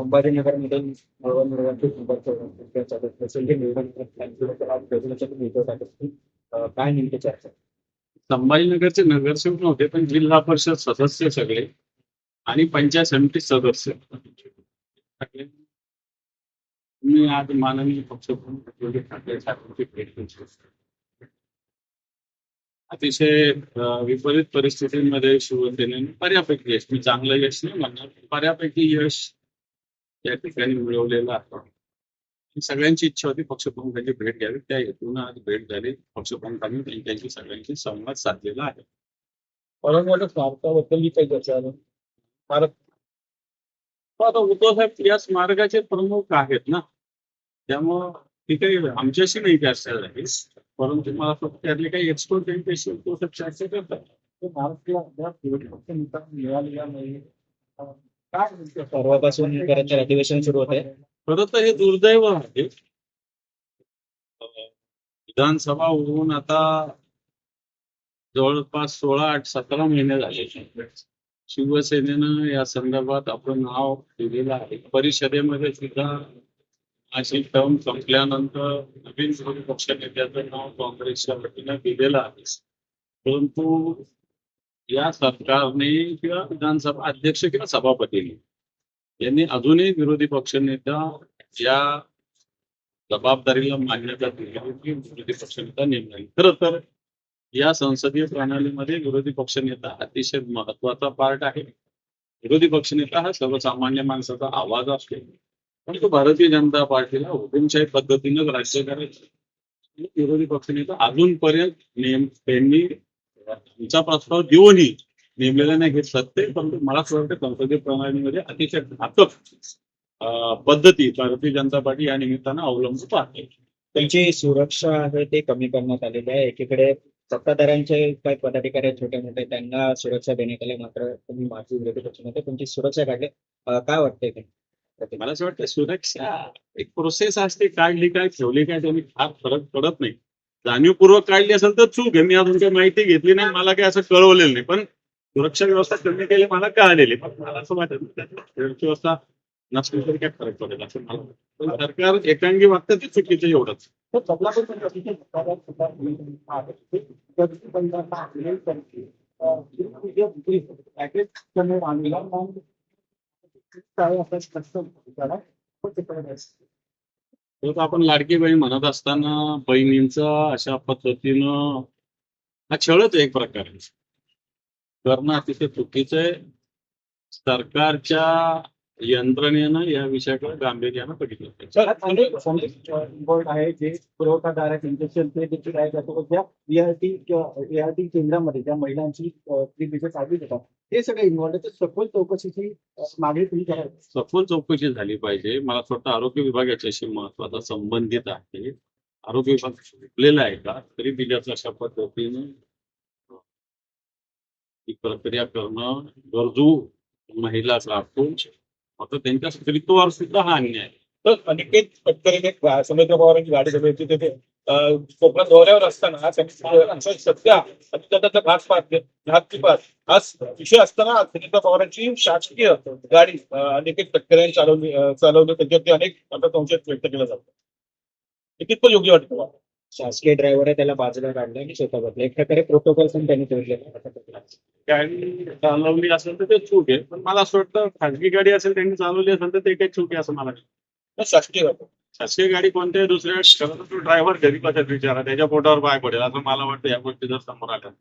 संभाजीनगरमध्ये नवनिर्वाचित नगरसेवक चालू असेल हे निवडणूक काय नेमकी चर्चा? संभाजीनगरचे नगरसेवक नव्हते, पण जिल्हा परिषद सदस्य सगळे आणि पंचायत समिती सदस्य सगळे. मी आज माननीय पक्षप्रमुख उद्धव ठाकरे साहेबांची भेट घेतली. अतिशय विपरीत परिस्थितीमध्ये शिवसेनेने बऱ्यापैकी यश, मी चांगलं यश नाही म्हणणार, बऱ्यापैकी यश या ठिकाणी मिळवलेलं आहे. सगळ्यांची इच्छा होती पक्षप्रमुखांची भेट घ्यावी, त्या हेतून आज भेट झाली. पक्षप्रमुखांनी त्यांच्याशी सगळ्यांशी संवाद साधलेला आहे. औरंगाबाद स्मारकाबद्दल काही चर्चा झाली. आता उद्धव साहेब या स्मारकाचे प्रमुख आहेत ना, त्यामुळं ती काही आमच्याशी नाही चर्चा झाली, परंतु मला फक्त त्यातले काही एक्सपर्ट त्यांच्याशी उद्धव साहेब चर्चा करतात. महाराष्ट्राला निकाल मिळालेला नाही. काय परवापासून परत अधिवेशन सुरू होत आहे. खरं तर हे दुर्दैव आहे. विधानसभा होऊन आता जवळपास 16-17 महिने झाले. शिवसेनेनं या संदर्भात आपलं नाव दिलेलं आहे. परिषदेमध्ये सुद्धा अशी टर्म संपल्यानंतर नवीन विरोधी पक्ष नेत्याचं नाव काँग्रेसच्या वतीनं दिलेलं आहे. परंतु या सरकारने किंवा विधानसभा अध्यक्ष किंवा सभापतीने यांनी अजूनही विरोधी पक्षनेता या जबाबदारीला मान्यता दिली की विरोधी पक्षनेता नेमला. खरं तर या संसदीय प्रणालीमध्ये विरोधी पक्षनेता अतिशय महत्वाचा पार्ट आहे. विरोधी पक्षनेता हा सर्वसामान्य माणसाचा आवाज असतो, पण तो भारतीय जनता पार्टीला हुकुमशाही पद्धतीनं राज्य करायचं. विरोधी पक्षनेता अजूनपर्यंत त्यांनी तुमचा प्रस्ताव देऊनही नेमलेला नाही हे सत्य, परंतु मला असं वाटतं संसदीय प्रणालीमध्ये अतिशय घातक पद्धती भारतीय जनता पार्टी या निमित्तानं अवलंबून पाहते. त्यांची सुरक्षा आहे ते कमी करण्यात आलेली आहे. एकीकडे सत्ताधाऱ्यांचे काही पदाधिकारी आहेत छोटे मोठे, त्यांना सुरक्षा देण्यात आली, मात्र तुम्ही माजी विरोधी पक्षनेते तुमची सुरक्षा काढली. काय वाटतंय ते? मला असं वाटतं सुरक्षा एक प्रोसेस असते, काढली काय ठेवली काय त्यांनी फार फरक पडत नाही. जाणीवपूर्वक काढली असेल तर चूक आहे, मी अजून काही माहिती घेतली नाही, मला काही असं कळवलेलं नाही, पण सुरक्षा व्यवस्था कमी केली मला कळालेली. पण मला असं वाटत सुरक्षा व्यवस्था नसली तरी काय फरक पडेल असं मला वाटतं. पण सरकार एकांगी वागतं ते चुकीचं एवढंच. आपण लाडकी बहीण म्हणत असताना बहिणींचा अशा पद्धतीनं हा छळच एक प्रकारे करणं अतिशय चुकीचं आहे. सरकारच्या यंत्रणेनं या विषयाकडे गांभीर्यानं बघितलं बोर्ड आहे जे पुरवठादार ते देखील आहे त्या ERT केंद्रामध्ये ज्या महिलांची चालू देतात हे सगळे इन्व्हॉल्व आहे. सखोल चौकशीची मागणी तुम्ही करायची. सखोल चौकशी झाली पाहिजे. मला स्वतः आरोग्य विभाग याच्याशी महत्वाचा संबंधित आहे. आरोग्य विभाग शिकलेला आहे का तरी दिल्याचं अशा पद्धतीनं ही प्रक्रिया करणं गरजू महिला राखून आता त्यांच्या स्त्रीत्वावर सुद्धा हा अन्याय. तर अनिकेत तटकरेने समुद्र पवारांची गाडी जवळ होती ते कोकणात दौऱ्यावर असताना त्यांनी सध्या अतिदत्ताचा घातची पास हा विषय असताना समुद्र पवारांची शासकीय गाडी अनिकेत तटकरेने चालवली त्याच्यावरती अनेक आता संशय व्यक्त केला जातो. हे कितपत योग्य वाटतं? शासकीय ड्रायव्हर आहे त्याला बाजूला काढलं आणि स्वतः बदला एक प्रकारे प्रोटोकॉल पण त्यांनी ठेवलेला. गाडी चालवली असेल तर ते चूक आहे, पण मला असं वाटतं खाजगी गाडी असेल त्यांनी चालवली असेल तर ते काही चूक आहे असं मला नाही. शासकीय गाडी कोणत्याही दुसऱ्या ड्रायव्हर घरी बसत विचारा त्याच्या पोटावर पाय पडेल असं मला वाटतं. या गोष्टी जर समोर आल्या